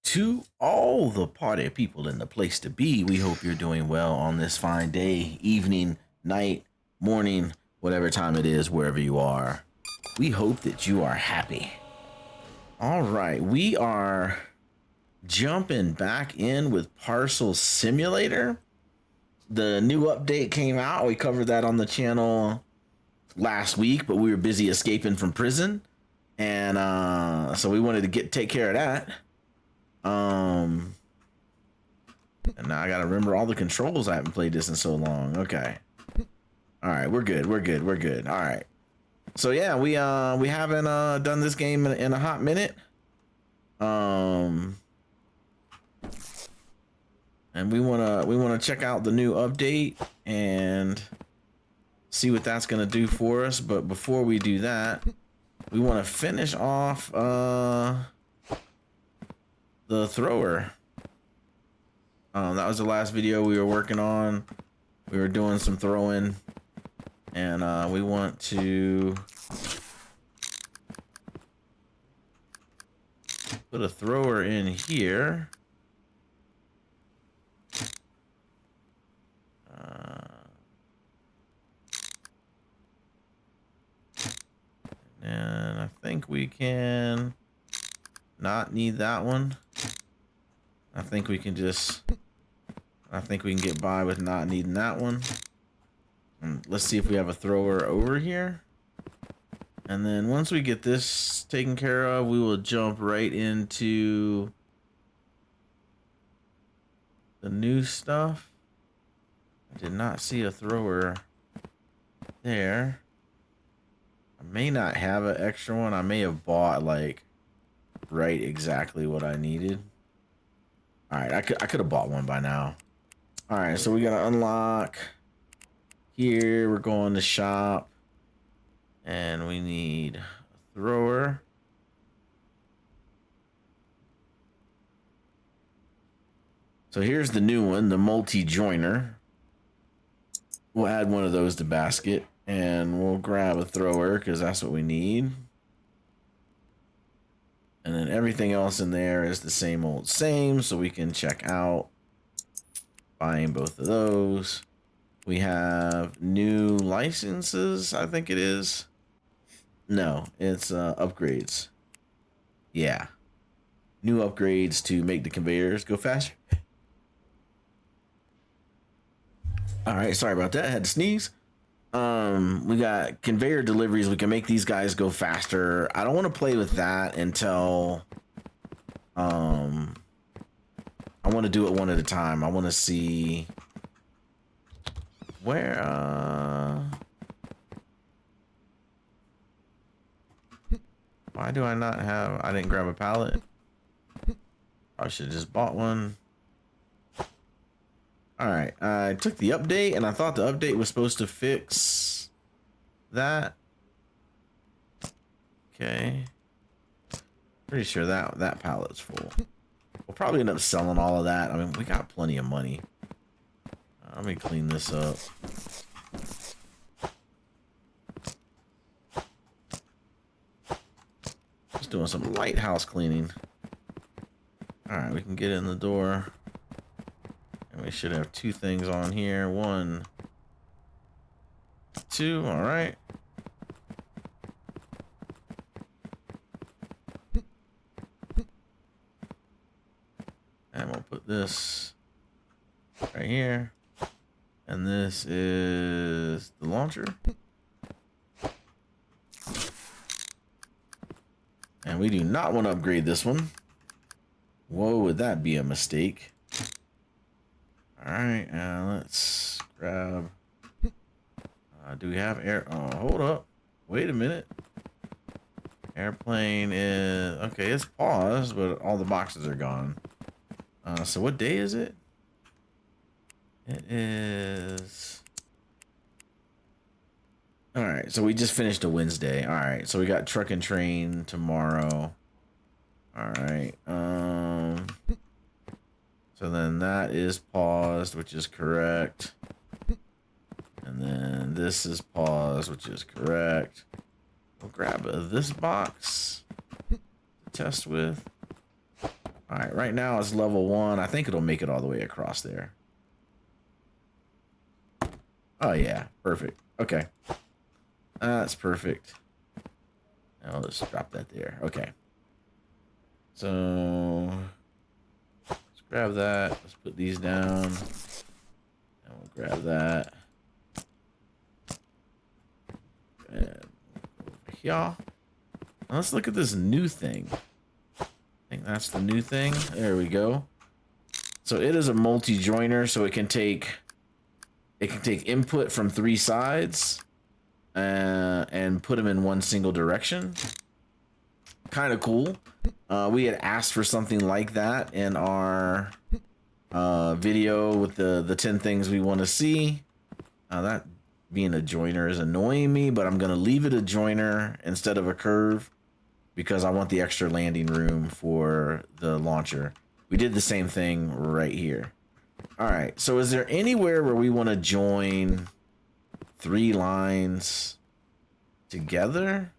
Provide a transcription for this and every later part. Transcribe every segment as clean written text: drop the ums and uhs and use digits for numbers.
To all the party people in the place to be, we hope you're doing well on this fine day, evening, night, morning, whatever time it is, wherever you are. We hope that you are happy. All right, we are jumping back in with Parcel Simulator. The new update came out. We covered that on the channel last week, but we were busy escaping from prison. And so we wanted to take care of that. And now I gotta remember all the controls. I haven't played this in so long. Okay. All right, we're good. All right. So yeah, we haven't done this game in a hot minute. And we wanna check out the new update and see what that's gonna do for us. But before we do that, we want to finish off the thrower. That was the last video we were working on. We were doing some throwing, and we want to put a thrower in here. And I think we can not need that one. I think we can get by with not needing that one. And let's see if we have a thrower over here. And then once we get this taken care of, we will jump right into the new stuff. I did not see a thrower there. I may not have an extra one. I may have bought like right exactly what I needed. All right, I could have bought one by now. All right, so we gotta unlock here. We're going to shop, and we need a thrower. So here's the new one, the multi-joiner. We'll add one of those to basket. And we'll grab a thrower because that's what we need. And then everything else in there is the same old same. So we can check out buying both of those. We have new licenses, I think it is. No, it's upgrades. Yeah. New upgrades to make the conveyors go faster. All right, sorry about that. I had to sneeze. We got conveyor deliveries. We can make these guys go faster. I don't want to play with that until I want to do it one at a time. I want to see where why do I not have, I didn't grab a pallet. I should have just bought one. All right, I took the update, and I thought the update was supposed to fix that. Okay. Pretty sure that pallet's full. We'll probably end up selling all of that. I mean, we got plenty of money. Let me clean this up. Just doing some lighthouse cleaning. All right, we can get in the door. We should have two things on here. 1, 2. All right. And we'll put this right here. And this is the launcher. And we do not want to upgrade this one. Whoa, would that be a mistake? All right, let's grab. Do we have air? Oh, hold up. Wait a minute. Airplane is okay. It's paused, but all the boxes are gone. So what day is it? It is. All right. So we just finished a Wednesday. All right. So we got truck and train tomorrow. All right. So then that is paused, which is correct. And then this is paused, which is correct. We'll grab this box to test with. All right, right now it's level 1. I think it'll make it all the way across there. Oh yeah, perfect. Okay. That's perfect. I'll just drop that there. Okay. So let's grab that. Let's put these down. And we'll grab that. And over here. Now let's look at this new thing. I think that's the new thing. There we go. So it is a multi-joiner, so it can take input from 3 sides and put them in one single direction. Kind of cool. We had asked for something like that in our video with the 10 things we want to see. That being a joiner is annoying me, but I'm gonna leave it a joiner instead of a curve because I want the extra landing room for the launcher. We did the same thing right here. All right, so is there anywhere where we want to join 3 lines together?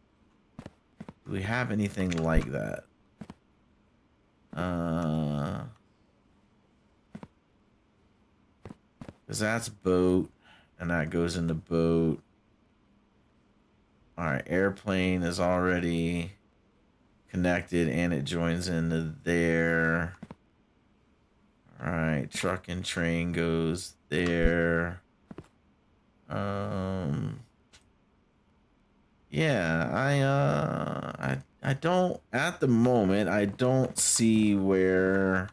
Do we have anything like that? Because that's boat, and that goes into boat. All right, airplane is already connected, and it joins into there. All right, truck and train goes there. Yeah, I don't, at the moment, I don't see where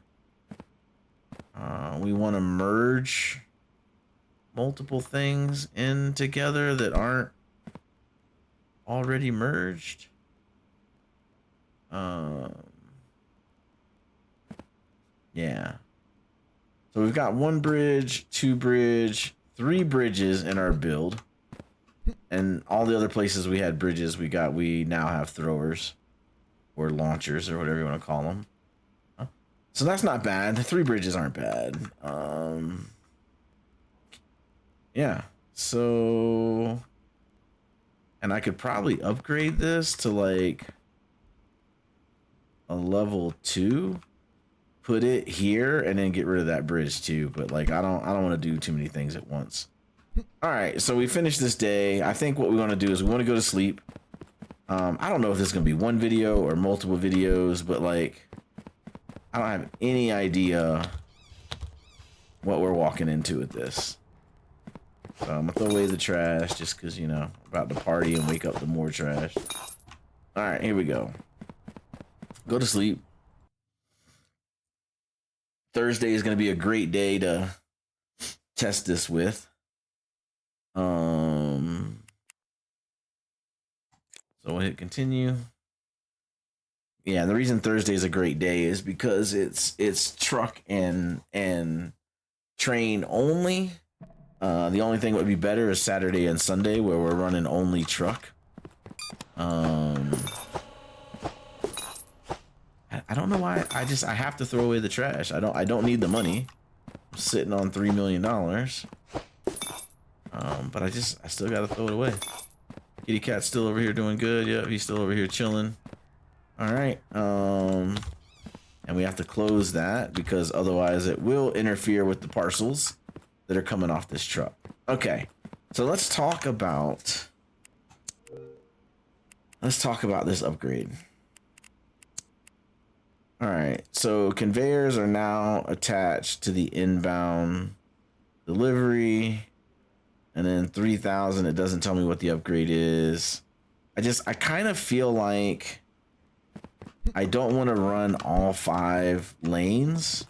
we want to merge multiple things in together that aren't already merged. Yeah. So we've got 1 bridge, 2 bridge, 3 bridges in our build. And all the other places we had bridges, we now have throwers or launchers or whatever you want to call them. So that's not bad. The 3 bridges aren't bad. Yeah. So, and I could probably upgrade this to like a level 2. Put it here and then get rid of that bridge too. But like I don't want to do too many things at once. All right, so we finished this day. I think what we want to do is we want to go to sleep. I don't know if this is gonna be 1 video or multiple videos, but like I don't have any idea what we're walking into with this. So I'm gonna throw away the trash just because, you know, I'm about to party and wake up to more trash. All right, here we go. Go to sleep. Thursday is gonna be a great day to test this with. So we'll hit continue. Yeah, the reason Thursday is a great day is because it's truck and train only. The only thing that would be better is Saturday and Sunday where we're running only truck. I don't know why I have to throw away the trash. I don't need the money. I'm sitting on $3 million. But I still gotta throw it away. Kitty cat's still over here doing good. Yep, he's still over here chilling. All right. And we have to close that because otherwise it will interfere with the parcels that are coming off this truck. Okay. So let's talk about this upgrade. All right. So conveyors are now attached to the inbound delivery. And then 3,000, it doesn't tell me what the upgrade is. I kind of feel like I don't want to run all 5 lanes.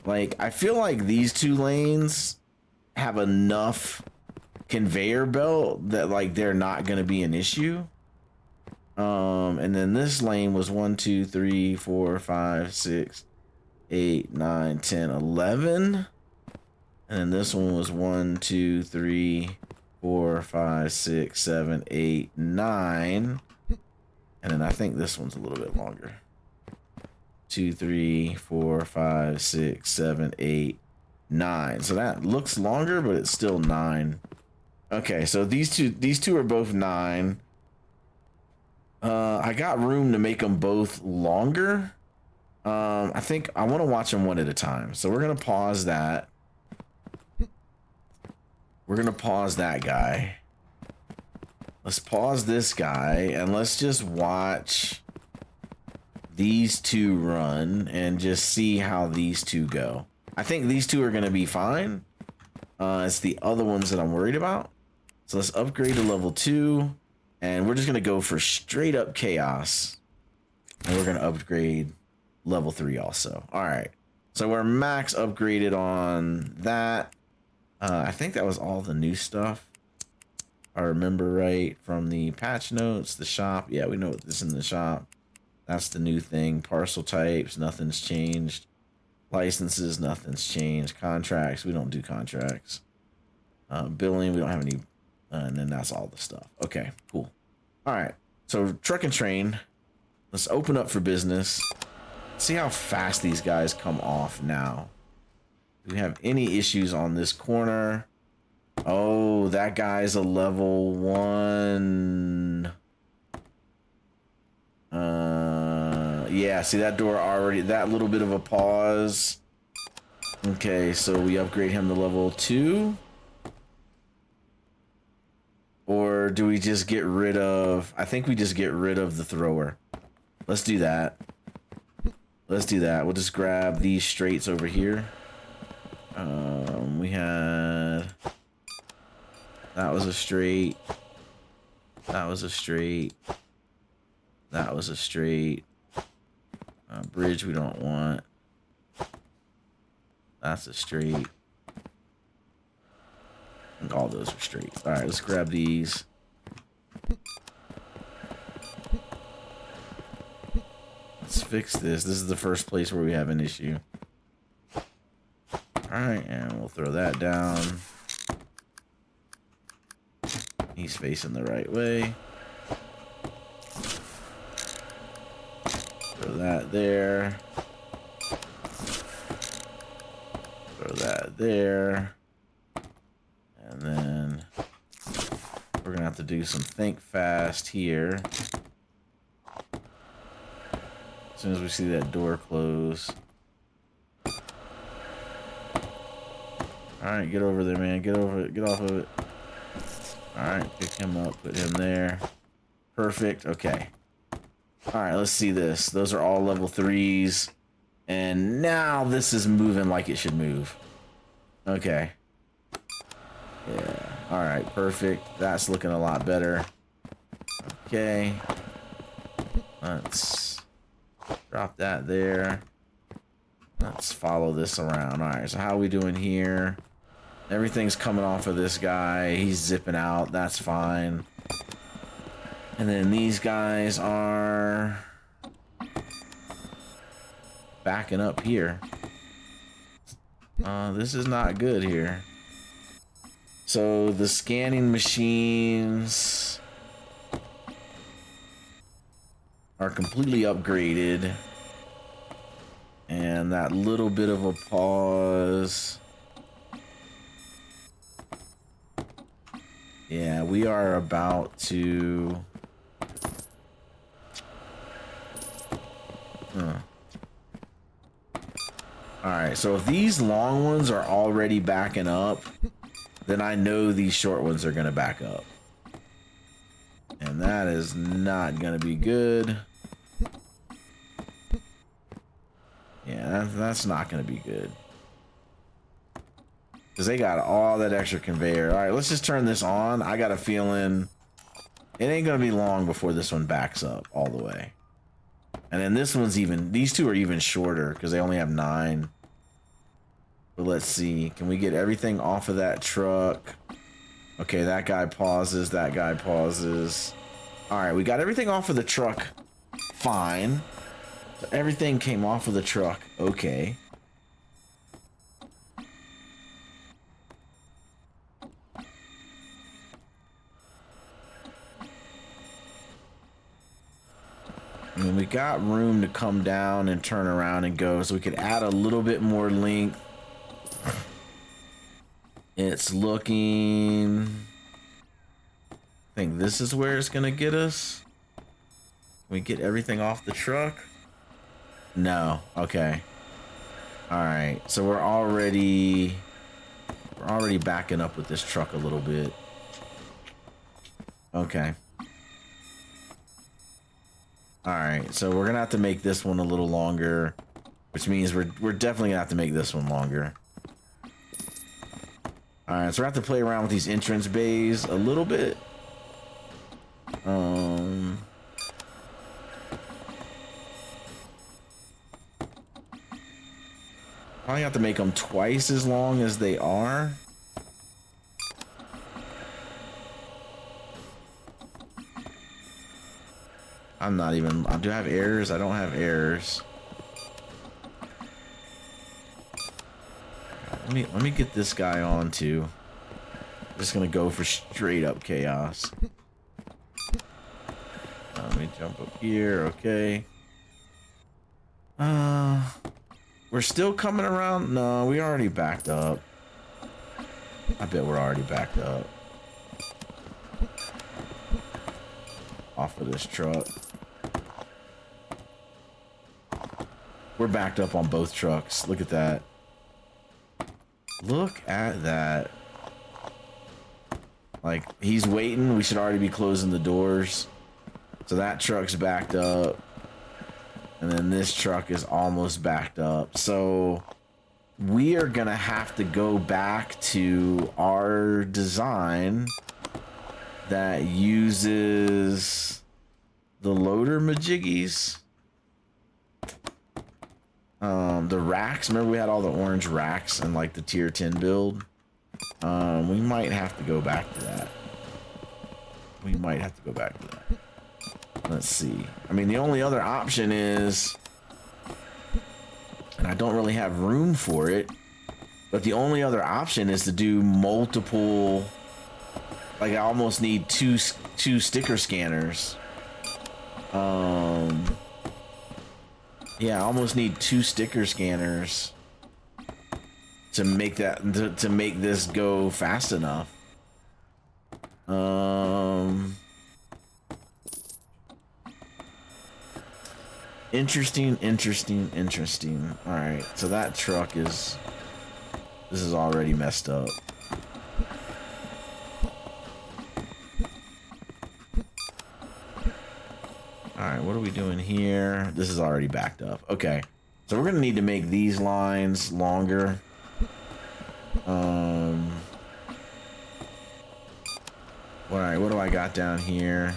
Like, I feel like these 2 lanes have enough conveyor belt that, like, they're not going to be an issue. And then this lane was 1, 2, 3, 4, 5, 6, 8, 9, 10, 11. And then this one was 1, 2, 3, 4, 5, 6, 7, 8, 9. And then I think this one's a little bit longer. 2, 3, 4, 5, 6, 7, 8, 9. So that looks longer, but it's still 9. Okay, so these two are both 9. I got room to make them both longer. I think I want to watch them one at a time. So we're going to pause that. We're going to pause that guy. Let's pause this guy and let's just watch these two run and just see how these two go. I think these two are going to be fine. It's the other ones that I'm worried about. So let's upgrade to level 2 and we're just going to go for straight up chaos. And we're going to upgrade level 3 also. All right. So we're max upgraded on that. I think that was all the new stuff. I remember right from the patch notes, the shop. Yeah, we know what this is in the shop. That's the new thing. Parcel types, nothing's changed. Licenses, nothing's changed. Contracts, we don't do contracts. Billing, we don't have any. And then that's all the stuff. Okay, cool. All right. So truck and train. Let's open up for business. See how fast these guys come off now. Do we have any issues on this corner? Oh, that guy's a level 1. Yeah, see that door already, that little bit of a pause. Okay, so we upgrade him to level 2. Or do we just get rid of, I think we just get rid of the thrower. Let's do that. Let's do that. We'll just grab these straights over here. We had, that was a straight. That was a straight. That was a straight. Bridge we don't want. That's a straight. I think all those are straight. All right, let's grab these. Let's fix this. This is the first place where we have an issue. All right, and we'll throw that down. He's facing the right way. Throw that there. Throw that there. And then we're gonna have to do some think fast here. As soon as we see that door close. Alright, get over there, man. Get over it. Get off of it. Alright, pick him up. Put him there. Perfect. Okay. Alright, let's see this. Those are all level 3s. And now this is moving like it should move. Okay. Yeah. Alright, perfect. That's looking a lot better. Okay. Let's drop that there. Let's follow this around. Alright, so how are we doing here? Everything's coming off of this guy. He's zipping out. That's fine. And then these guys are backing up here. This is not good here. So the scanning machines are completely upgraded. And that little bit of a pause. Yeah, we are about to... Alright, so if these long ones are already backing up, then I know these short ones are going to back up. And that is not going to be good. Yeah, that's not going to be good. Because they got all that extra conveyor. Alright, let's just turn this on. I got a feeling it ain't going to be long before this one backs up all the way. And then this one's even, these two are even shorter because they only have 9. But let's see, can we get everything off of that truck? Okay, that guy pauses, that guy pauses. All right, we got everything off of the truck. Fine. So everything came off of the truck. Okay. I mean, we got room to come down and turn around and go, so we could add a little bit more length. It's looking... I think this is where it's gonna get us. Can we get everything off the truck? No. Okay. All right. So we're already backing up with this truck a little bit. Okay. All right. So we're gonna have to make this one a little longer, which means we're definitely gonna have to make this one longer. All right. So we have to play around with these entrance bays a little bit. Probably have to make them twice as long as they are. I'm not even. Do I have errors? I don't have errors. Let me get this guy on too. Just gonna go for straight up chaos. Let me jump up here. Okay. We're still coming around. No, we already backed up. I bet we're already backed up. Off of this truck. We're backed up on both trucks. Look at that. Look at that. Like, he's waiting. We should already be closing the doors. So that truck's backed up. And then this truck is almost backed up. So we are going to have to go back to our design that uses the loader majiggies. The racks. Remember we had all the orange racks and like the tier 10 build? We might have to go back to that. We might have to go back to that. Let's see. I mean, the only other option is, and I don't really have room for it, but the only other option is to do multiple, like I almost need two sticker scanners. Yeah, I almost need 2 sticker scanners to make that to make this go fast enough. Interesting. All right, so that truck is, this is already messed up. All right, what are we doing here? This is already backed up. Okay, so we're gonna need to make these lines longer. All right, what do I got down here?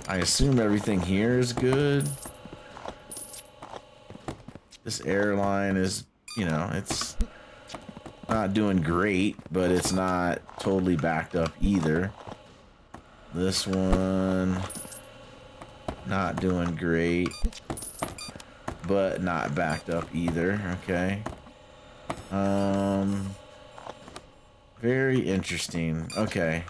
I assume everything here is good. This airline is, you know, it's not doing great, but it's not totally backed up either. This one, not doing great, but not backed up either. Okay. Very interesting. Okay.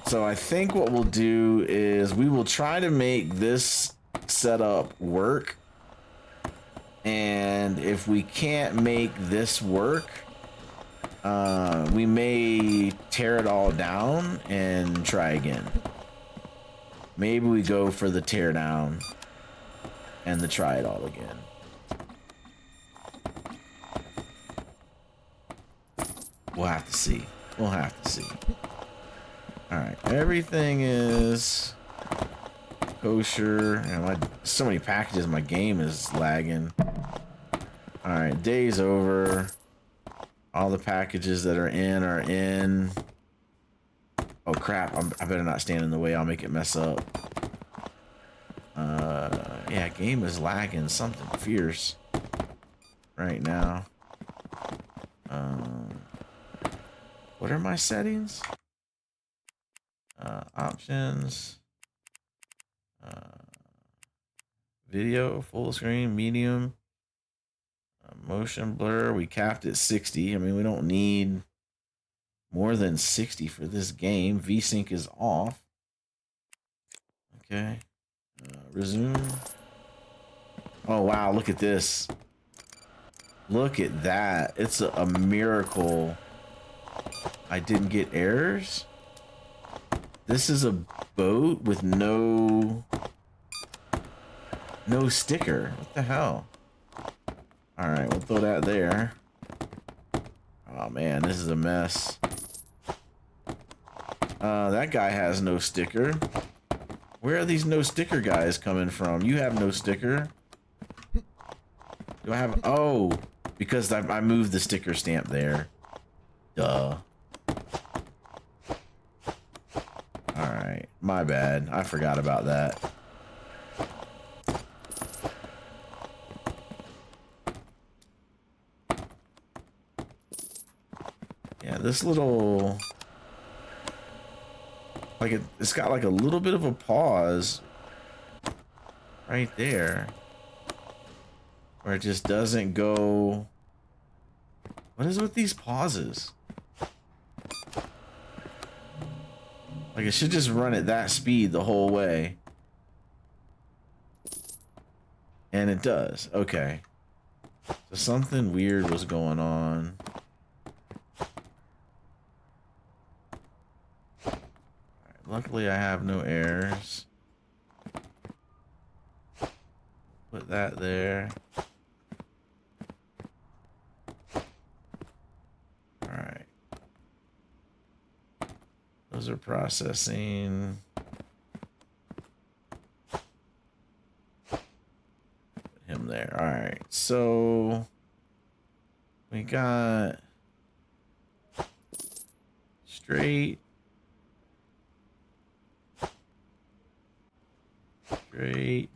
So I think what we'll do is we will try to make this setup work. And if we can't make this work, we may tear it all down and try again. Maybe we go for the tear down and the try it all again. We'll have to see. We'll have to see. All right, everything is kosher. And so many packages, my game is lagging. All right, day's over. All the packages that are in are in. Oh crap! I better not stand in the way. I'll make it mess up. Yeah, game is lagging something fierce right now. What are my settings? Options. Video, full screen, medium. Motion blur, we capped at 60. I mean, we don't need more than 60 for this game. VSync is off. Okay. Resume. Oh, wow. Look at this. Look at that. It's a miracle I didn't get errors. This is a boat with no No sticker. What the hell? All right, we'll throw that there. Oh man, this is a mess. That guy has no sticker. Where are these no sticker guys coming from? You have no sticker. Do I have... Oh, because I moved the sticker stamp there. Duh. Alright, my bad. I forgot about that. Yeah, this little... Like, it's got like a little bit of a pause right there. Where it just doesn't go... What is with these pauses? Like, it should just run at that speed the whole way. And it does. Okay. So something weird was going on. Alright, luckily, I have no errors. Put that there. Alright. Those are processing. Put him there. Alright, so we got straight, straight,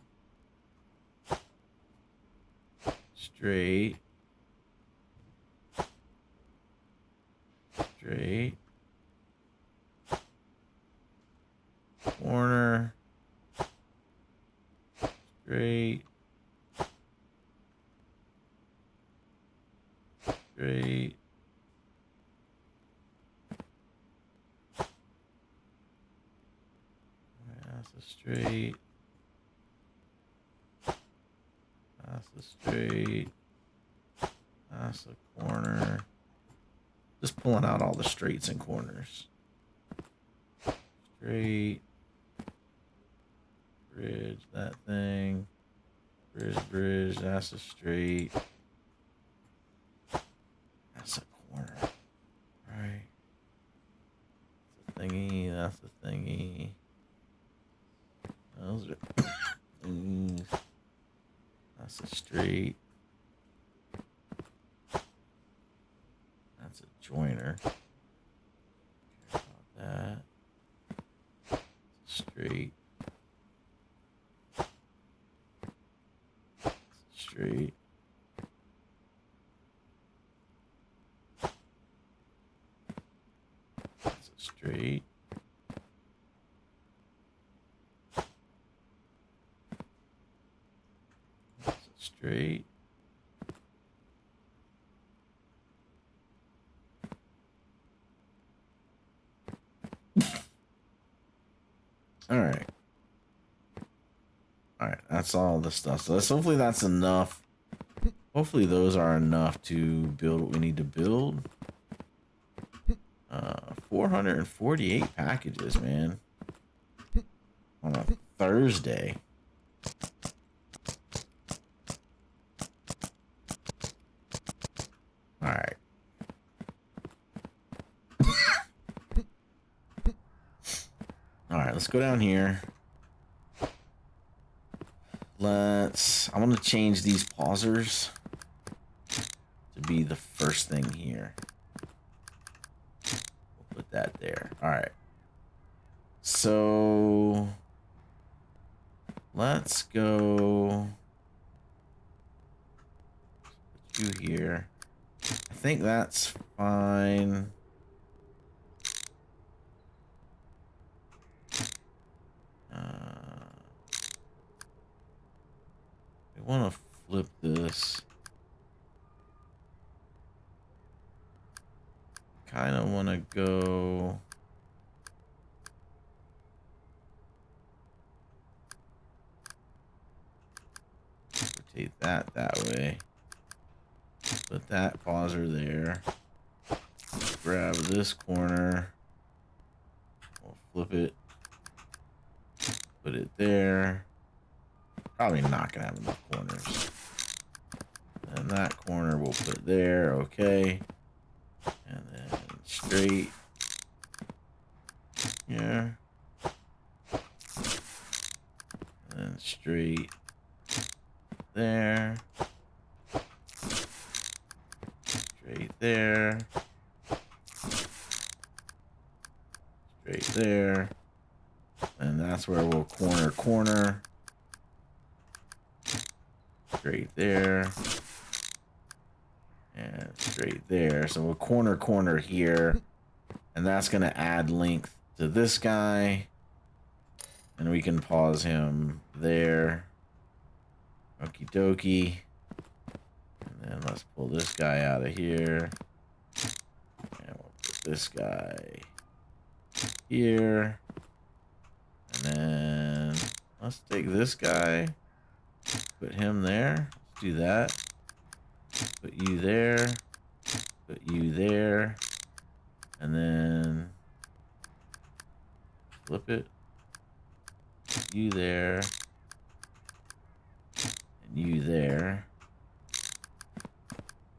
straight, straight, corner, straight, straight, that's a straight, that's a straight, that's a corner. Just pulling out all the straights and corners. Straight, bridge, that thing, bridge, that's a straight, that's a corner, right? That's a thingy, that's a thingy. Those are thingies. That's a straight. That's a joiner. Care about that. Straight. Straight. That's a straight. That's a straight. All right. All right, that's all the stuff. So hopefully that's enough. Hopefully those are enough to build what we need to build. 448 packages, man. On a Thursday. All right. All right, let's go down here. I'm going to change these pausers to be the first thing here. We'll put that there. All right. So let's go. Put you here. I think that's fine. I want to flip this. Kind of want to go. Rotate that way. Put that pauser there. Grab this corner. We'll flip it. Put it there. Probably not gonna have enough corners. And that corner we'll put there, okay. And then straight here. And then straight there. Straight there. Straight there. And that's where we'll corner. Straight there. And straight there. So we'll corner here. And that's going to add length to this guy. And we can pause him there. Okie dokie. And then let's pull this guy out of here. And we'll put this guy here. And then let's take this guy. Put him there. Let's do that. Put you there. Put you there. And then flip it. Put you there. And you there.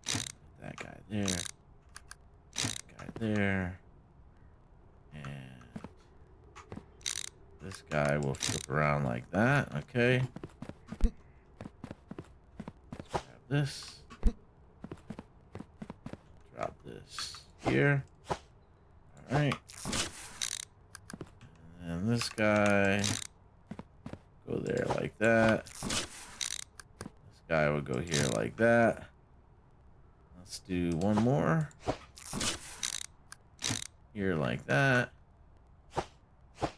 Put that guy there. That guy there. And this guy will flip around like that. Okay. Let's grab this. Drop this here. All right. And this guy go there like that. This guy will go here like that. Let's do one more. Here like that. And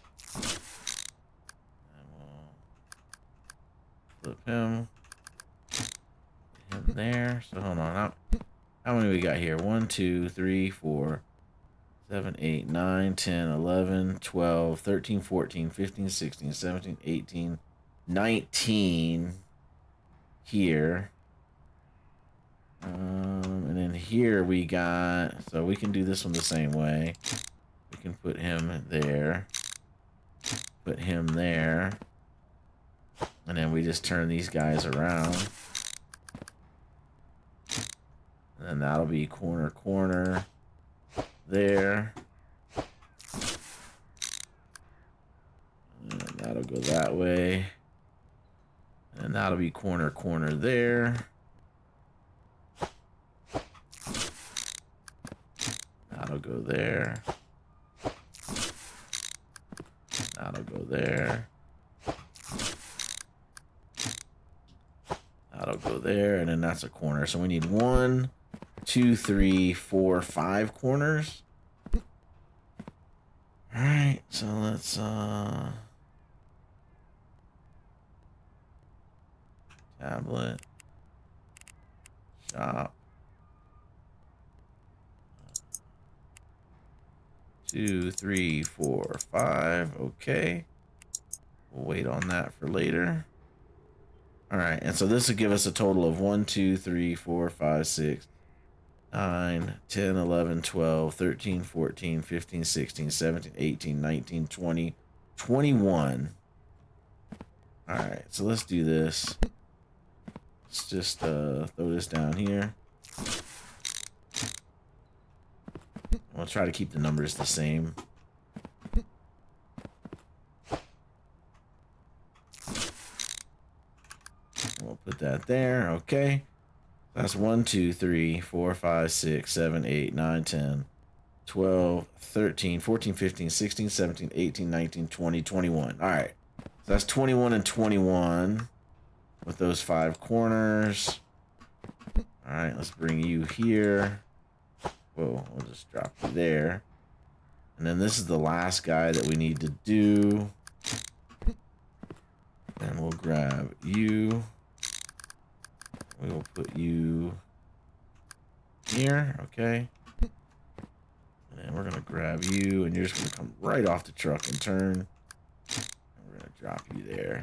we'll flip him. Put him there. So hold on. How many we got here? 1, 2, 3, 4, 7, 8, 9, 10, 11, 12, 13, 14, 15, 16, 17, 18, 19 here. And then here we got, so we can do this one the same way. We can put him there. Put him there. And then we just turn these guys around. And then that'll be corner there. And that'll go that way. And that'll be corner there. That'll go there. That'll go there. That'll go there. And then that's a corner. So we need 1, 2, 3, 4, 5 corners. All right, so let's tablet shop 2, 3, 4, 5. Okay, we'll wait on that for later. All right, and so this will give us a total of 1, 2, 3, 4, 5, 6, 9, 10, 11, 12, 13, 14, 15, 16, 17, 18, 19, 20, 21. All right, so let's do this. Let's just throw this down here. We'll try to keep the numbers the same. We'll put that there. Okay. That's 1, 2, 3, 4, 5, 6, 7, 8, 9, 10, 12, 13, 14, 15, 16, 17, 18, 19, 20, 21. All right. So that's 21 and 21 with those 5 corners. All right. Let's bring you here. Whoa. We'll just drop you there. And then this is the last guy that we need to do. And we'll grab you. We will put you here, okay? And then we're going to grab you, and you're just going to come right off the truck and turn. And we're going to drop you there.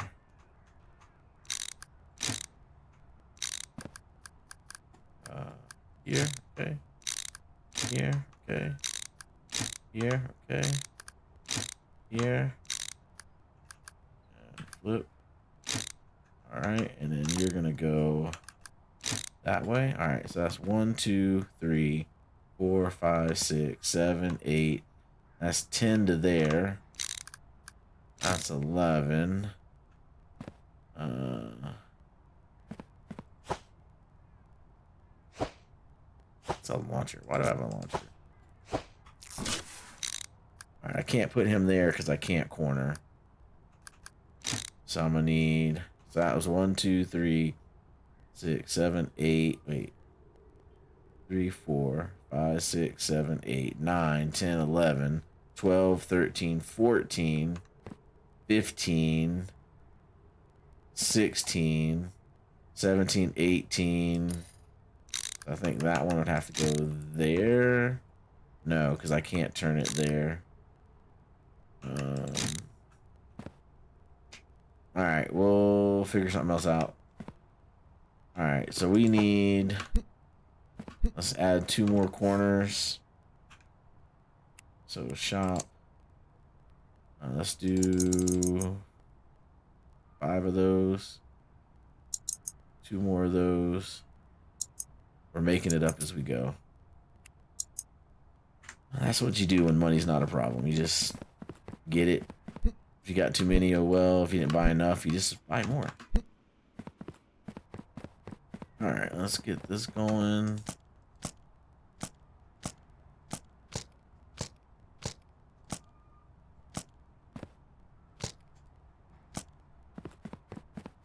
Here, okay? Here, okay? Here, okay? Here. And flip. All right, and then you're gonna go that way. All right, so that's 1, 2, 3, 4, 5, 6, 7, 8. That's 10 to there. That's 11. It's a launcher. Why do I have a launcher? All right, I can't put him there because I can't corner. So I'm gonna need. So that was 1, 2, 3, 6, 7, 8. Wait. 3, 4, 5, 6, 7, 8, 9, 10, 11, 12, 13, 14, 15, 16, 17, 18. I think that one would have to go there. No, because I can't turn it there. Alright, we'll figure something else out. Alright, so we need... Let's add 2 more corners. So shop. Let's do 5 of those. 2 more of those. We're making it up as we go. That's what you do when money's not a problem. You just get it. If you got too many, oh well. If you didn't buy enough, you just buy more. Alright, let's get this going.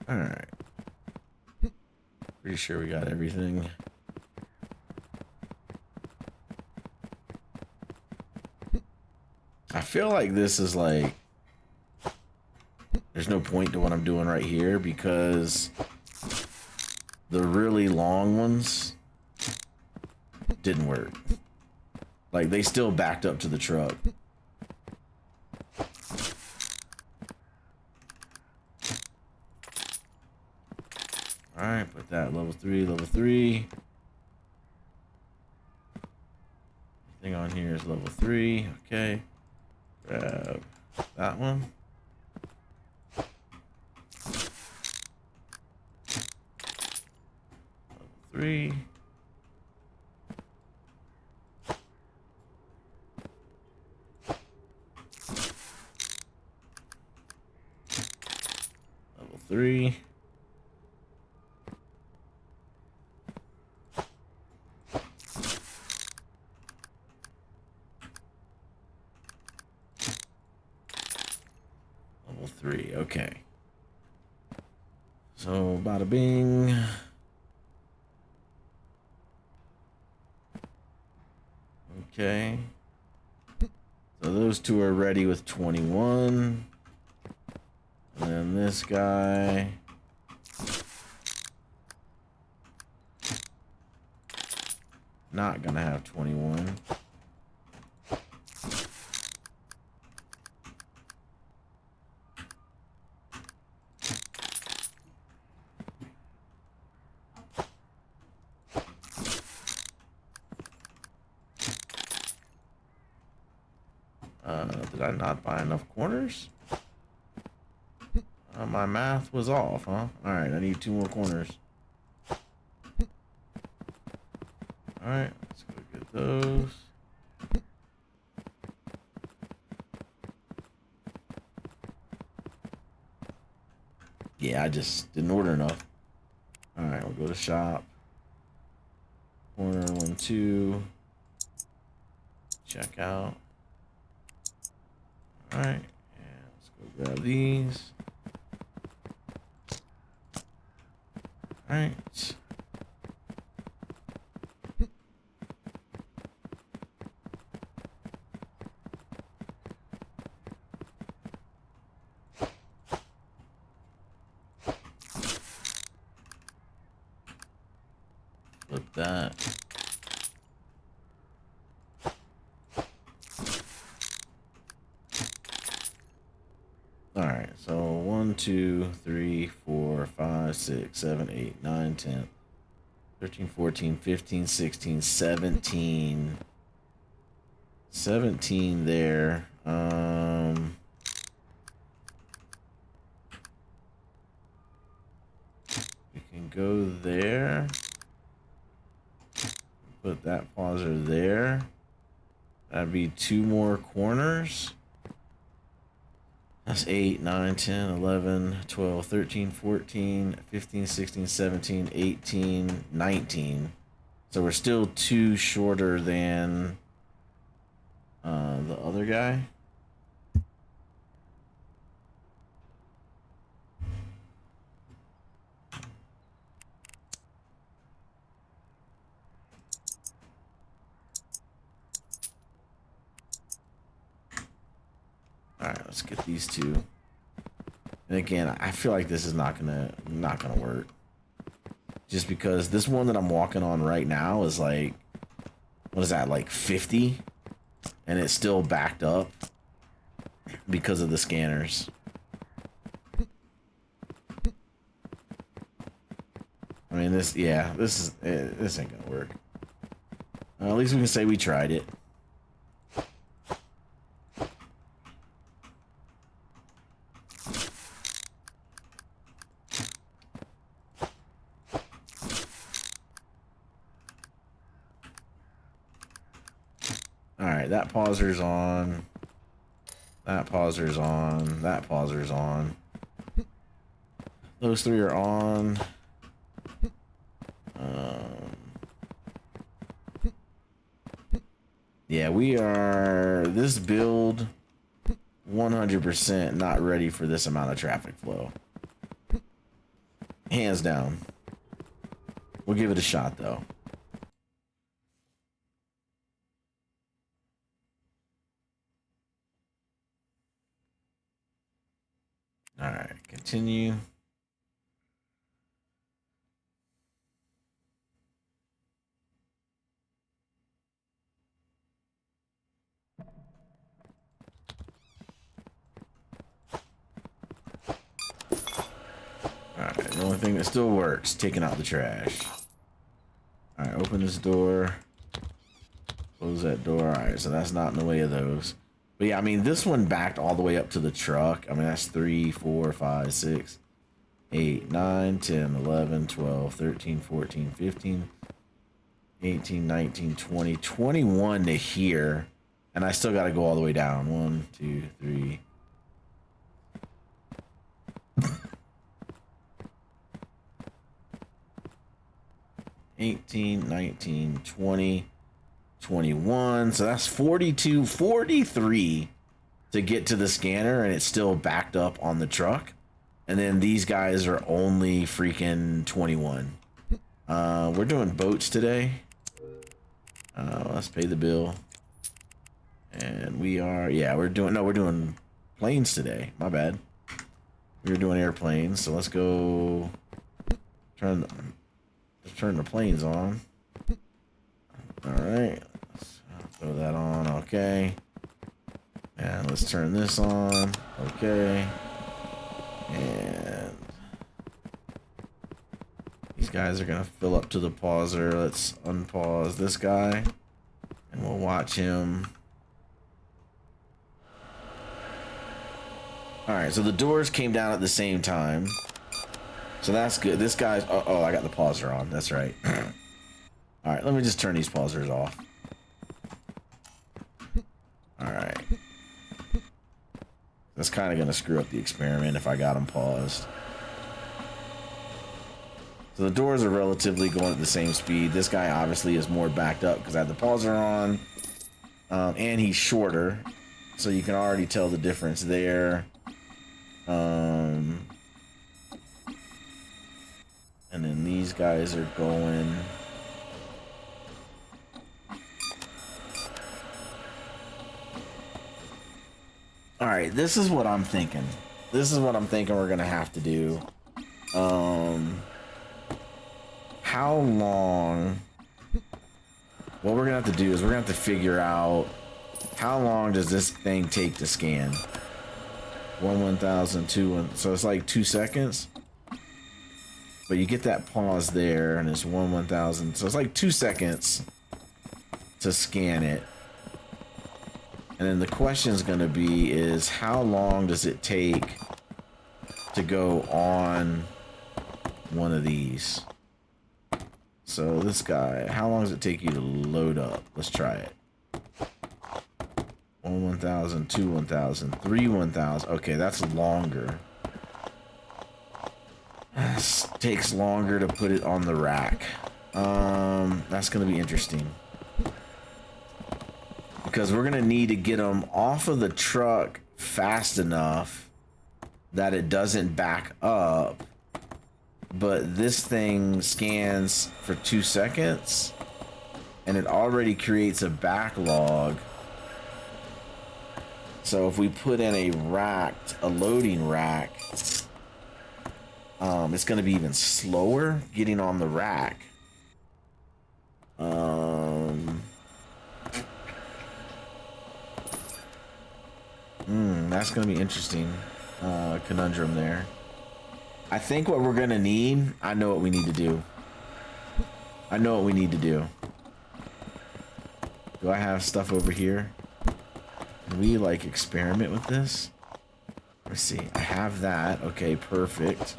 Alright. Pretty sure we got everything. I feel like this is like... There's no point to what I'm doing right here because the really long ones didn't work. Like, they still backed up to the truck. Alright, put that level 3, level 3. Everything on here is level 3. Okay. Grab that one. Level 3. Level 3. Level 3, okay. So, bada bing. Okay. So those 2 are ready with 21. And then this guy. Not gonna have 21. Did I not buy enough corners? My math was off, huh? Alright, I need 2 more corners. Alright, let's go get those. Yeah, I just didn't order enough. Alright, we'll go to shop. Corner 1, 2. Check out. Alright, and let's go grab these. Alright. Flip that. Alright, so 1, 2, 3, 4, 5, 6, 7, 8, 9, 10, 13, 14, 15, 16, 17. 17 there. go there. Put that pauser there. That'd be 2 more corners. That's 8, 9, 10, 11, 12, 13, 14, 15, 16, 17, 18, 19. So we're still 2 shorter than the other guy. All right, let's get these 2. And again, I feel like this is not gonna work. Just because this one that I'm walking on right now is like, what is that, like 50? And it's still backed up because of the scanners. I mean, this ain't gonna work. At least we can say we tried it. Alright, that pauser's on. That pauser's on. That pauser's on. Those 3 are on. Yeah, we are, this build 100% not ready for this amount of traffic flow. Hands down. We'll give it a shot though. All right, continue. Alright, the only thing that still works, taking out the trash. Alright, open this door. Close that door. Alright, so that's not in the way of those. But yeah, I mean, this one backed all the way up to the truck. I mean, that's 3, 4, 5, 6, 8, 9, 10, 11, 12, 13, 14, 15, 18, 19, 20, 21 to here. And I still got to go all the way down. 1, 2, 3. 18, 19, 20, 21. So that's 42, 43 to get to the scanner, and it's still backed up on the truck. And then these guys are only freaking 21. We're doing boats today. Let's pay the bill. And we are, yeah, we're doing planes today. My bad. We were doing airplanes, so let's go turn the planes on. All right, let's throw that on. Okay, and let's turn this on. Okay, and these guys are gonna fill up to the pauser. Let's unpause this guy, and we'll watch him. All right, so the doors came down at the same time. So that's good. This guy's... Oh, I got the pauser on. That's right. All right, let me just turn these pausers off. All right. That's kind of going to screw up the experiment if I got them paused. So the doors are relatively going at the same speed. This guy obviously is more backed up because I have the pauser on. And he's shorter. So you can already tell the difference there. And then these guys are going. All right, this is what I'm thinking. This is what I'm thinking we're gonna have to do. How long? What we're gonna have to do is we're gonna have to figure out how long does this thing take to scan. 1,000, 2, so it's like 2 seconds. But you get that pause there, and it's 1,000. So it's like 2 seconds to scan it. And then the question is going to be is how long does it take to go on one of these. So this guy, how long does it take you to load up? Let's try it. 1,000, 1,000, 1,000. Okay, that's longer. This takes longer to put it on the rack. That's gonna be interesting. Because we're gonna need to get them off of the truck fast enough that it doesn't back up. But this thing scans for 2 seconds and it already creates a backlog. So if we put in a loading rack, it's going to be even slower getting on the rack. That's going to be interesting. Conundrum there. I think what we're going to need, I know what we need to do. Do I have stuff over here? Can we like experiment with this? Let's see. I have that. Okay, perfect.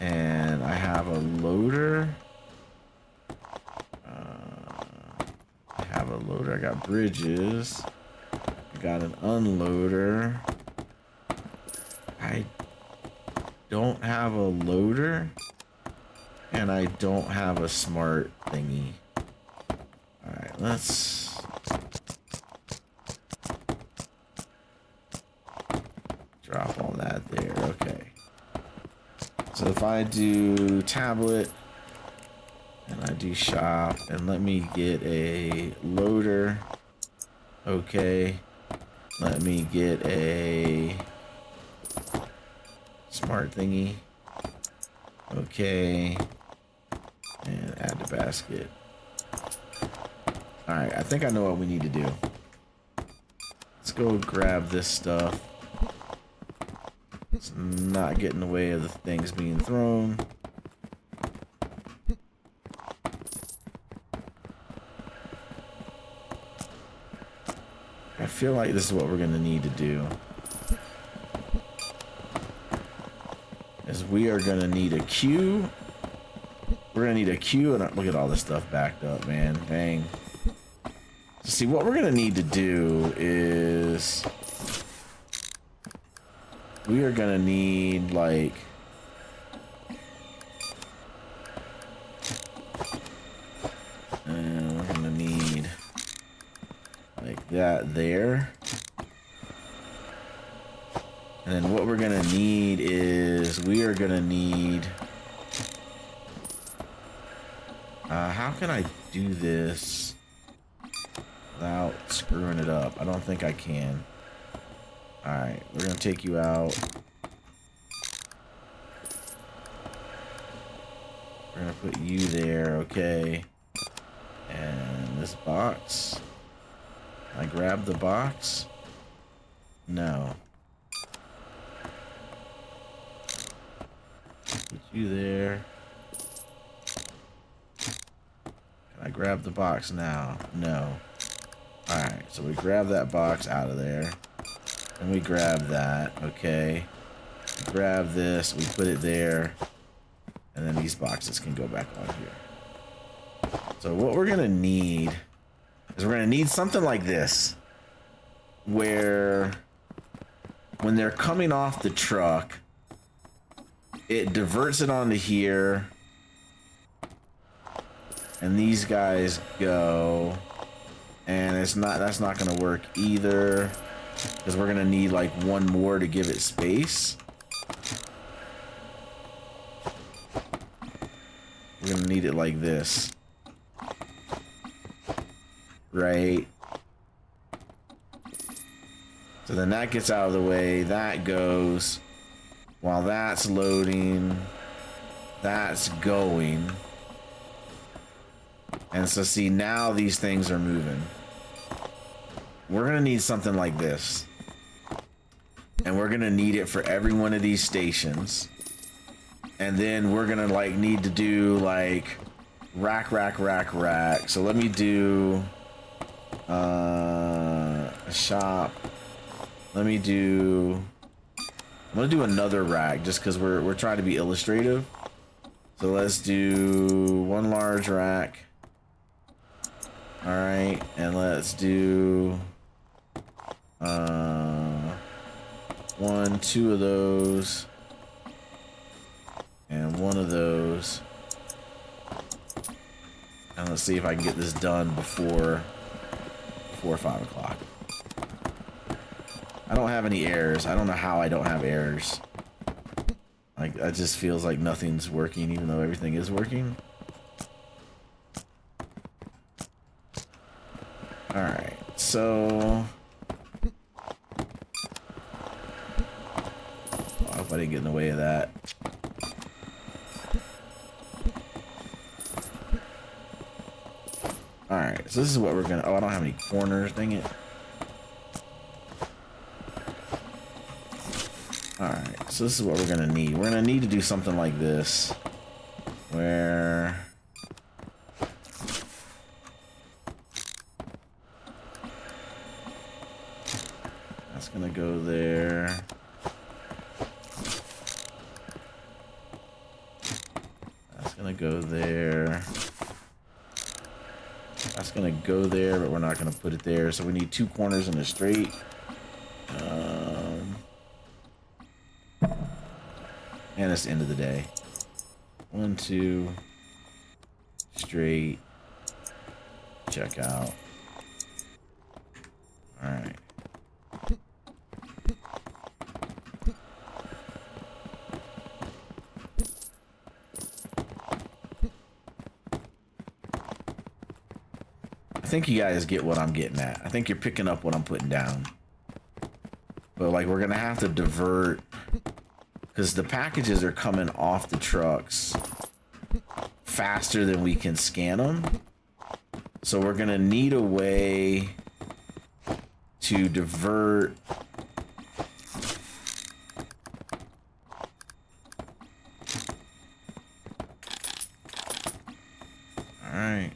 And I have a loader. I got bridges. I got an unloader. I don't have a loader. And I don't have a smart thingy. Alright, let's drop all that there. Okay. So if I do tablet and I do shop and let me get a loader. Okay. Let me get a smart thingy. Okay. And add to basket. Alright, I think I know what we need to do. Let's go grab this stuff. Let's not get in the way of the things being thrown. I feel like this is what we're going to need to do. Is we are going to need a queue. We're going to need a queue, and look at all this stuff backed up, man. Dang. So see, what we're going to need to do is we are going to need, like, we're going to need, like, that there. And then what we're going to need is we are going to need, how can I do this without screwing it up? I don't think I can. Alright, we're going to take you out. We're going to put you there, okay. And this box. Can I grab the box? No. Put you there. Can I grab the box now? No. Alright, so we grab that box out of there. And we grab that, okay. We grab this, we put it there. And then these boxes can go back on here. So what we're gonna need is we're gonna need something like this. Where when they're coming off the truck, it diverts it onto here. And these guys go. And that's not gonna work either. Because we're gonna need like one more to give it space. We're gonna need it like this. Right? So then that gets out of the way, that goes. While that's loading, that's going. And so see, now these things are moving. We're gonna need something like this. And we're gonna need it for every one of these stations. And then we're gonna like need to do like rack. So let me do a shop. I'm gonna do another rack just because we're trying to be illustrative. So let's do one large rack. All right, and let's do 2 of those, and 1 of those. And let's see if I can get this done before 5 o'clock. I don't have any errors. I don't know how I don't have errors. Like, it just feels like nothing's working, even though everything is working. Alright, so... I hope I didn't get in the way of that. Alright, so this is what we're gonna... Oh, I don't have any corners, dang it. Alright, so this is what we're gonna need. We're gonna need to do something like this. Where... That's gonna go there. That's gonna go there. That's gonna go there, but we're not gonna put it there. So we need 2 corners in a straight. And it's the end of the day. 1, 2, straight. Check out. All right. I think you guys get what I'm getting at. I think you're picking up what I'm putting down. But like, we're gonna have to divert, because the packages are coming off the trucks faster than we can scan them. So we're gonna need a way to divert all right.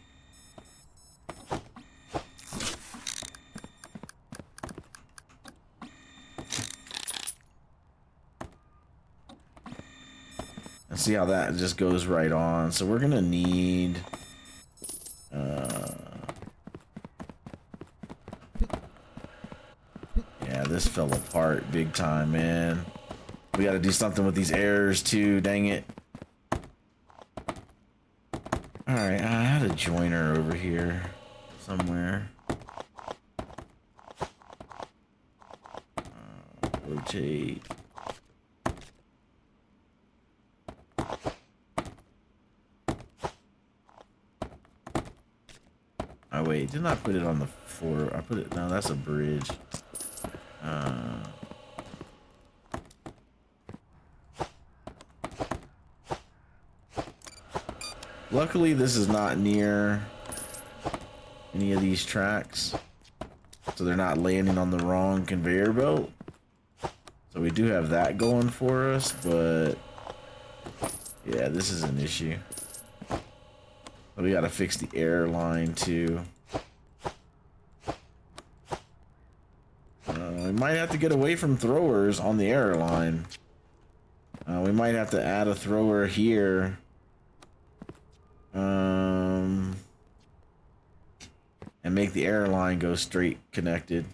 And see how that just goes right on. So we're gonna need yeah, this fell apart big time, man. We gotta do something with these errors too, dang it. Alright, I had a joiner over here somewhere. Rotate. Oh wait, didn't I put it on the floor? I put it, no, that's a bridge. Luckily, this is not near any of these tracks, so they're not landing on the wrong conveyor belt. So we do have that going for us, but yeah, this is an issue. We gotta fix the air line too. We might have to get away from throwers on the air line. We might have to add a thrower here. And make the air line go straight connected.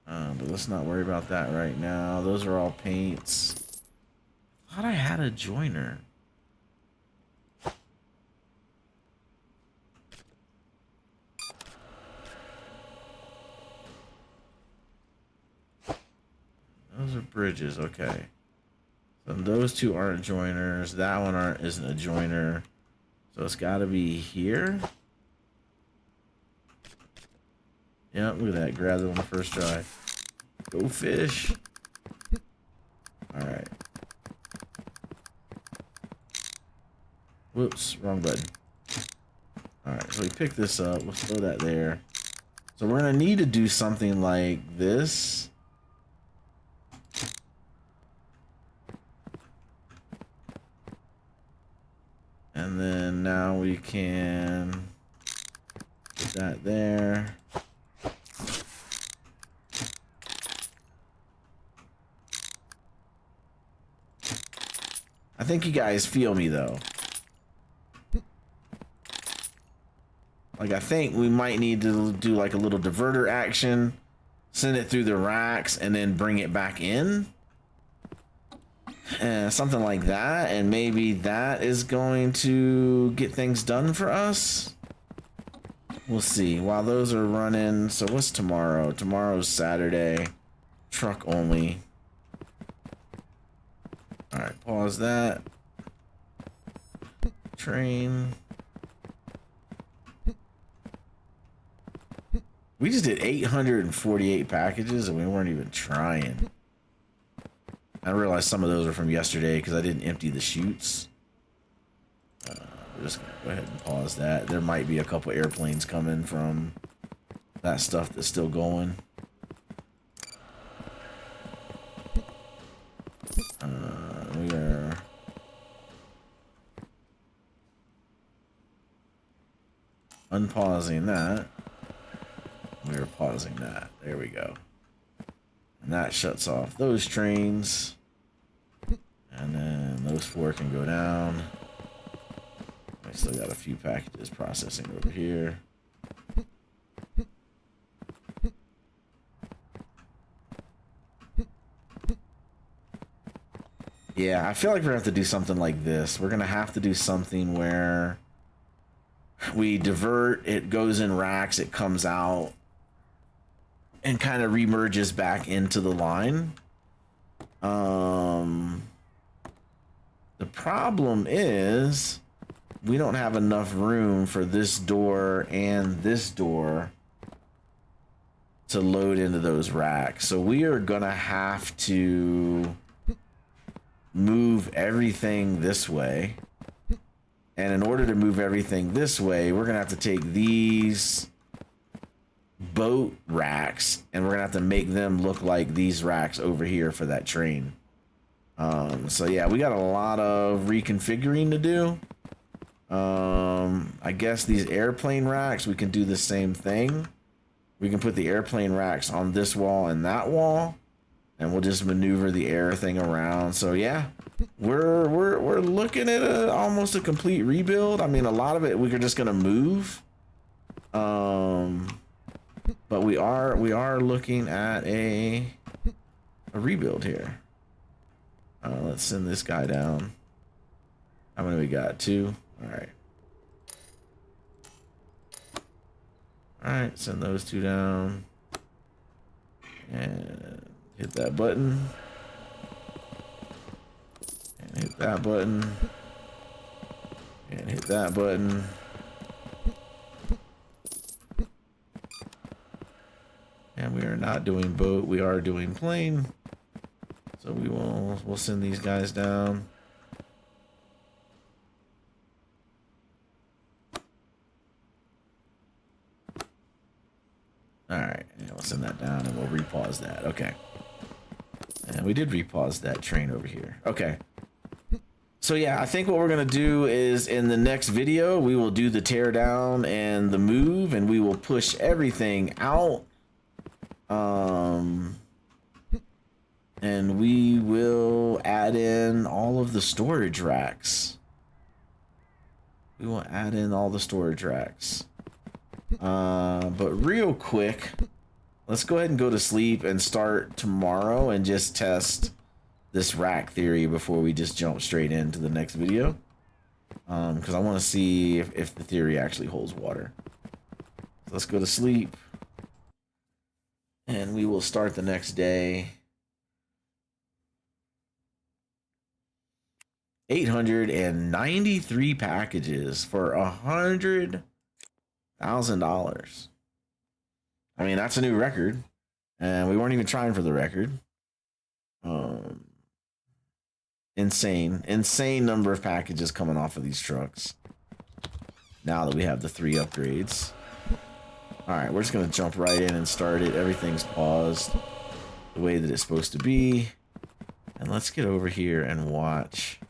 But let's not worry about that right now. Those are all paints. I thought I had a joiner. Those are bridges, okay. So those 2 aren't joiners. That one isn't a joiner. So it's got to be here. Yep, look at that. Grab it on the first try. Go fish. All right. Whoops, wrong button. All right, so we pick this up. Let's throw that there. So we're gonna need to do something like this. And then now we can put that there. I think you guys feel me though. Like, I think we might need to do like a little diverter action, send it through the racks, and then bring it back in. Something like that, and maybe that is going to get things done for us. We'll see. While those are running, so what's tomorrow? Tomorrow's Saturday. Truck only. Alright, pause that. Train. We just did 848 packages and we weren't even trying. I realized some of those are from yesterday because I didn't empty the chutes. We're just gonna go ahead and pause that. There might be a couple airplanes coming from that stuff that's still going. We are unpausing that. We're pausing that. There we go. And that shuts off those trains. And then those 4 can go down. I still got a few packages processing over here. Yeah, I feel like we're gonna have to do something like this. We're gonna have to do something where we divert, it goes in racks, it comes out, and kind of remerges back into the line. The problem is we don't have enough room for this door and this door to load into those racks. So we are gonna have to move everything this way. And in order to move everything this way, we're gonna have to take these boat racks and we're gonna have to make them look like these racks over here for that train. So yeah, we got a lot of reconfiguring to do. I guess these airplane racks, we can do the same thing. We can put the airplane racks on this wall and that wall, and we'll just maneuver the air thing around. So yeah, we're looking at almost a complete rebuild. I mean, a lot of it we're just gonna move. But we are looking at a rebuild here. Let's send this guy down. How many we got? 2. All right. All right, send those 2 down. And hit that button. And hit that button. And hit that button. And we are not doing boat, we are doing plane. So we'll send these guys down. Alright, and we'll send that down and we'll repause that. Okay. And we did repause that train over here. Okay. So yeah, I think what we're gonna do is in the next video, we will do the tear down and the move, and we will push everything out. And we will add in all of the storage racks. We will add in all the storage racks. But real quick, let's go ahead and go to sleep and start tomorrow and just test this rack theory before we just jump straight into the next video. Because I want to see if the theory actually holds water. So let's go to sleep. And we will start the next day. 893 packages for $100,000. I mean, that's a new record, and we weren't even trying for the record. Insane number of packages coming off of these trucks. Now that we have the 3 upgrades. All right, we're just gonna jump right in and start it. Everything's paused the way that it's supposed to be. And let's get over here and watch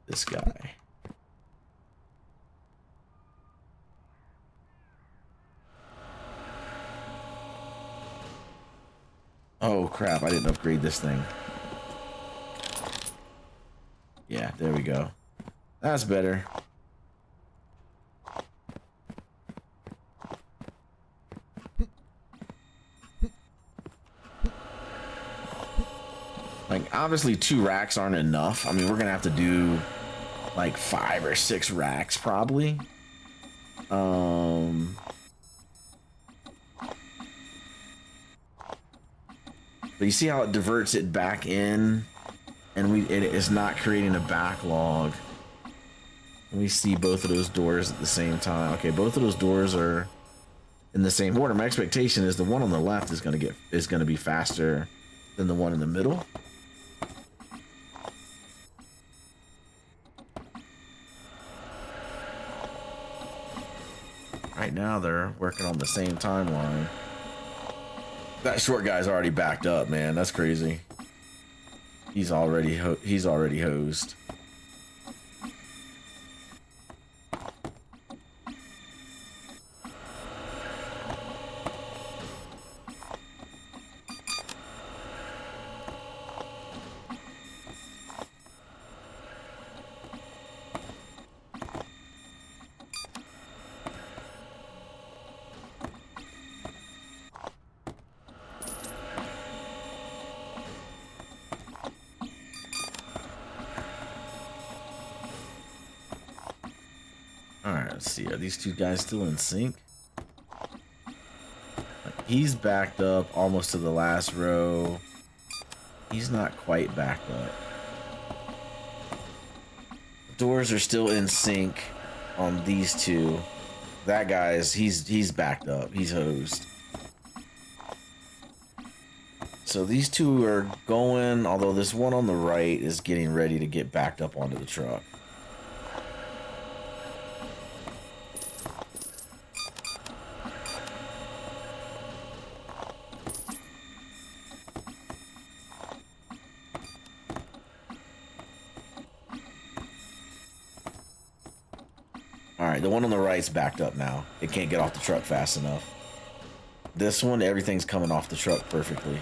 this guy. Oh crap, I didn't upgrade this thing. Yeah, there we go. That's better. Like, obviously 2 racks aren't enough. I mean, we're gonna have to do like 5 or 6 racks probably. But you see how it diverts it back in, and it is not creating a backlog. We see both of those doors at the same time. Okay, both of those doors are in the same order. My expectation is the one on the left is gonna be faster than the one in the middle. Right now they're working on the same timeline. That short guy's already backed up, man. That's crazy. He's already hosed. Alright, let's see. Are these 2 guys still in sync? He's backed up almost to the last row. He's not quite backed up. The doors are still in sync on these 2. That guy's he's backed up. He's hosed. So these 2 are going, although this one on the right is getting ready to get backed up onto the truck. Alright, the one on the right's backed up now. It can't get off the truck fast enough. This one, everything's coming off the truck perfectly.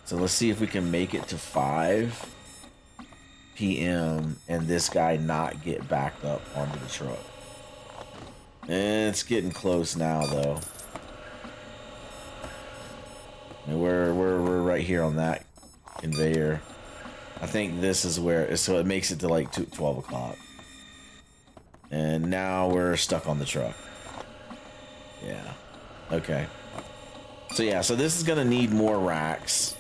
So let's see if we can make it to 5 p.m. and this guy not get backed up onto the truck. It's getting close now, though. And we're right here on that conveyor. I think this is where, so it makes it to like 12 o'clock. And now we're stuck on the truck. Yeah. Okay. So yeah, so this is gonna need more racks.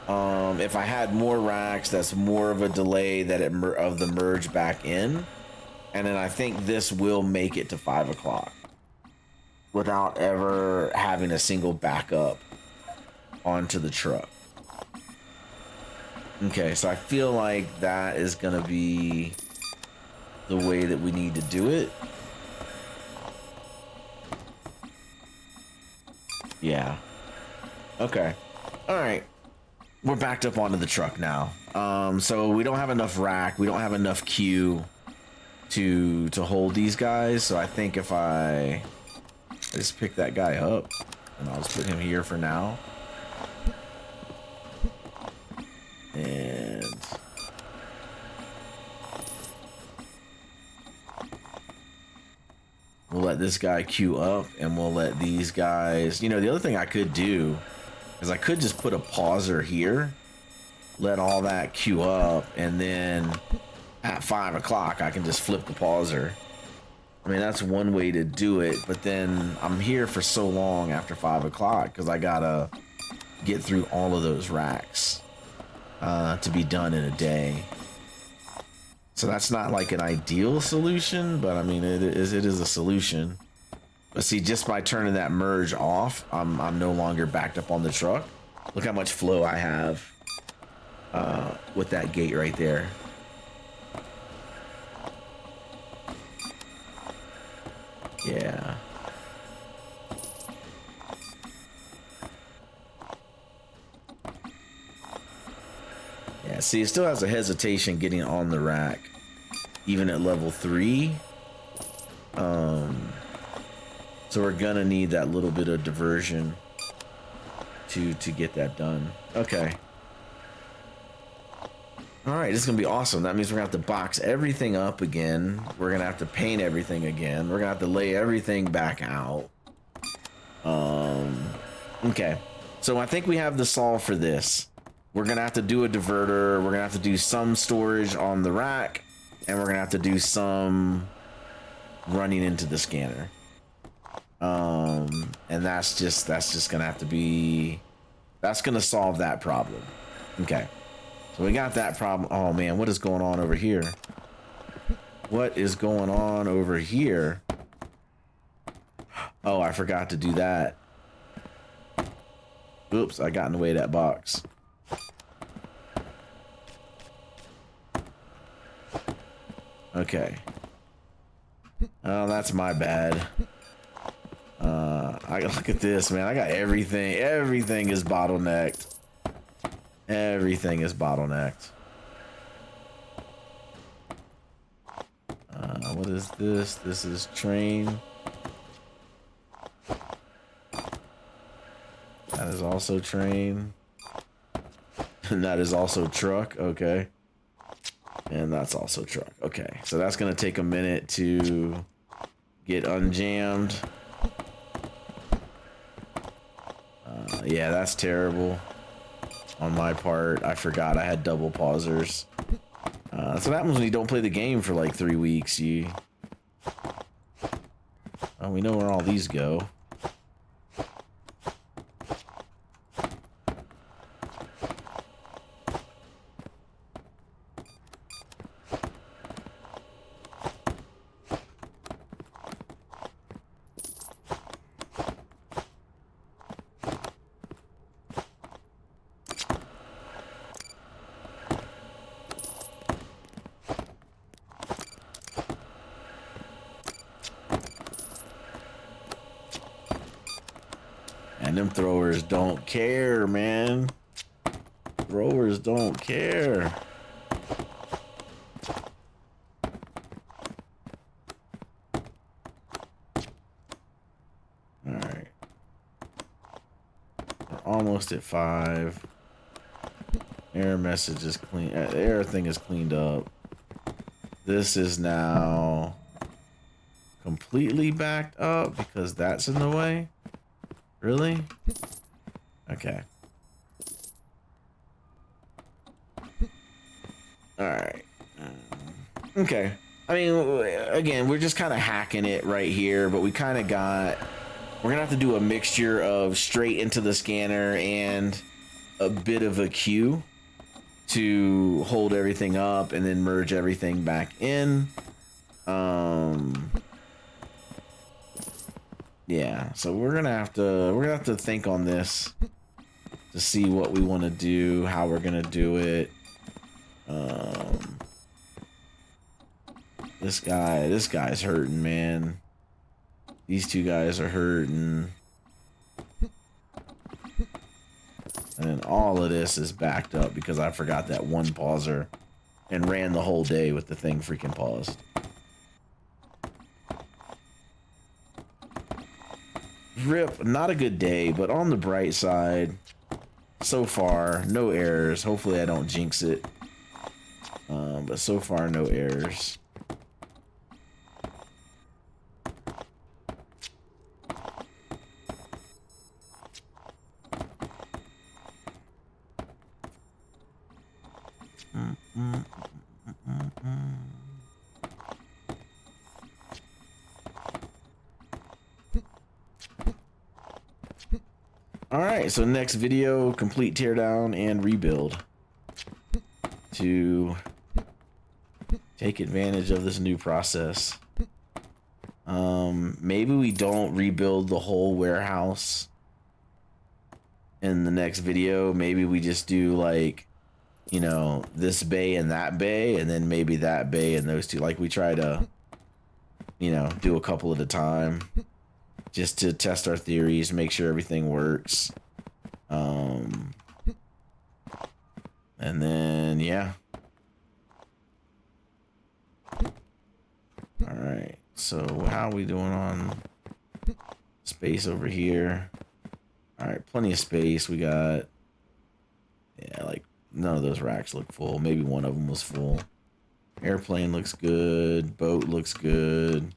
If I had more racks, that's more of a delay that of the merge back in. And then I think this will make it to 5 o'clock without ever having a single backup onto the truck. Okay, so I feel like that is gonna be the way that we need to do it. Yeah. Okay. All right. We're backed up onto the truck now. So we don't have enough rack. We don't have enough queue to hold these guys. So I think if I just pick that guy up and I'll just put him here for now. And we'll let this guy queue up and we'll let these guys, you know, the other thing I could do is I could just put a pauser here, let all that queue up, and then at 5 o'clock I can just flip the pauser. I mean, that's one way to do it, but then I'm here for so long after 5 o'clock because I gotta get through all of those racks to be done in a day. So that's not like an ideal solution, but I mean, it is a solution. But see, just by turning that merge off, I'm no longer backed up on the truck. Look how much flow I have with that gate right there. Yeah. Yeah, see, it still has a hesitation getting on the rack, even at level 3. So we're gonna need that little bit of diversion. to get that done. Okay. All right, this is gonna be awesome. That means we're gonna have to box everything up again. We're gonna have to paint everything again. We're gonna have to lay everything back out. Okay. So I think we have the solve for this. We're gonna have to do a diverter. We're gonna have to do some storage on the rack, and we're gonna have to do some running into the scanner. And that's just gonna have to be, that's gonna solve that problem. Okay. So we got that problem. Oh man, what is going on over here? What is going on over here? Oh, I forgot to do that. Oops, I got in the way of that box. Okay. Oh, that's my bad. I look at this, man. I got everything. Everything is bottlenecked. Everything is bottlenecked. What is this? This is train. That is also train. And that is also truck. Okay. And that's also truck. Okay. So that's going to take a minute to get unjammed. Yeah, that's terrible on my part. I forgot I had double pausers. That's what happens when you don't play the game for like 3 weeks. Well, we know where all these go. And them throwers don't care, man. Throwers don't care. All right. We're almost at 5. Error message is clean. Error thing is cleaned up. This is now completely backed up because that's in the way. Really? Okay. All right. Okay. I mean, again, we're just kind of hacking it right here, but we kind of got, we're gonna have to do a mixture of straight into the scanner and a bit of a queue to hold everything up and then merge everything back in. Yeah, so we're gonna have to think on this to see what we want to do, how we're gonna do it. This guy's hurting, man. These two guys are hurting. And then all of this is backed up because I forgot that one pauser and ran the whole day with the thing freaking paused. Rip, not a good day, but on the bright side, so far, no errors. Hopefully I don't jinx it. But so far, no errors. Alright, so next video, complete teardown and rebuild to take advantage of this new process. Maybe we don't rebuild the whole warehouse in the next video. Maybe we just do like, you know, this bay and that bay, and then maybe that bay and those two. Like we try to, you know, do a couple at a time. Just to test our theories, make sure everything works. And then, yeah. All right. So how are we doing on space over here? All right, plenty of space. We got, yeah, like none of those racks look full. Maybe one of them was full. Airplane looks good. Boat looks good.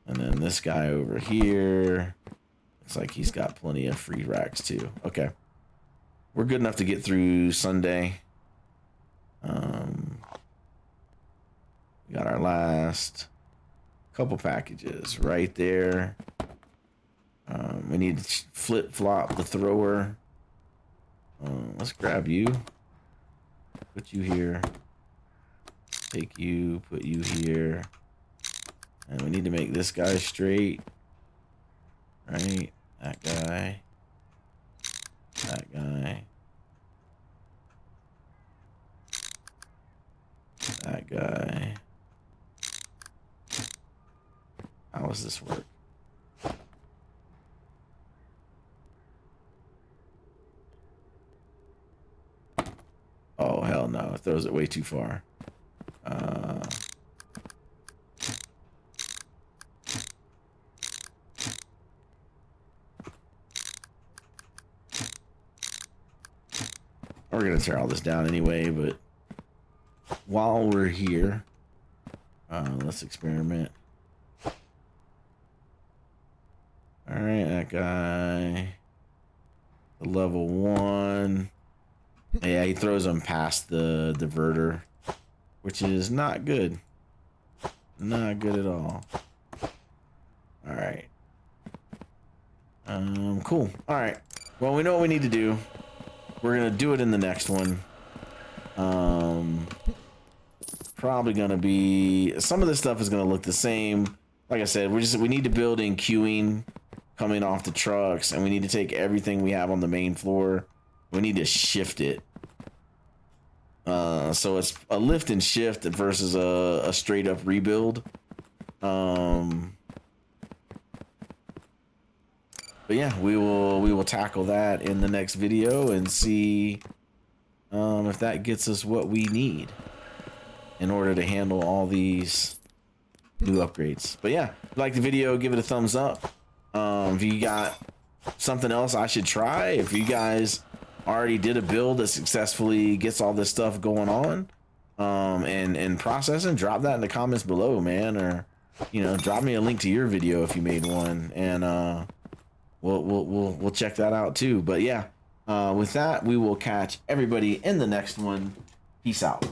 And then this guy over here looks like he's got plenty of free racks too. Okay, we're good enough to get through Sunday. We got our last couple packages right there. We need to flip flop the thrower. Let's grab you. Put you here. Take you, put you here. And we need to make this guy straight. Right? That guy. That guy. That guy. How does this work? Oh, hell no. It throws it way too far. We're going to tear all this down anyway, but while we're here, let's experiment. All right, that guy. The level 1. Yeah, he throws them past the diverter, which is not good. Not good at all. All right. Cool. All right. Well, we know what we need to do. We're gonna do it in the next one. Probably gonna be, some of this stuff is gonna look the same. Like I said, we need to build in queuing coming off the trucks, and we need to take everything we have on the main floor. We need to shift it. So it's a lift and shift versus a straight up rebuild. But yeah, we will tackle that in the next video and see if that gets us what we need in order to handle all these new upgrades. But yeah, if you like the video, give it a thumbs up. If you got something else I should try, if you guys already did a build that successfully gets all this stuff going on and processing, drop that in the comments below, man, or drop me a link to your video if you made one, and we'll check that out too. But yeah, with that, we will catch everybody in the next one. Peace out.